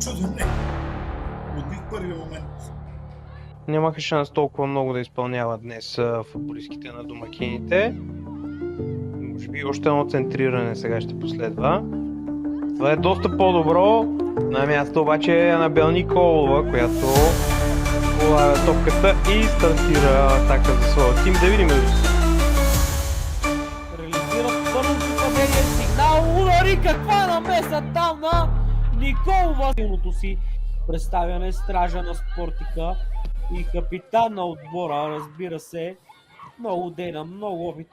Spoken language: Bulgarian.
Чудо не. Отбих първия момент. Нямаха шанс толкова много да изпълняват днес футболистките на домакините. Може би още едно центриране сега ще последва. Това е доста по-добро. На място обаче е Анабел Николова, която полага топката и стартира атака за своя тим. Да видим. Реализират първо попадение, сигнал, удари, каква намеса там на Николова. Силното си представяне, стража на Спортика и капитан на отбора, разбира се, много дейна, много опитна.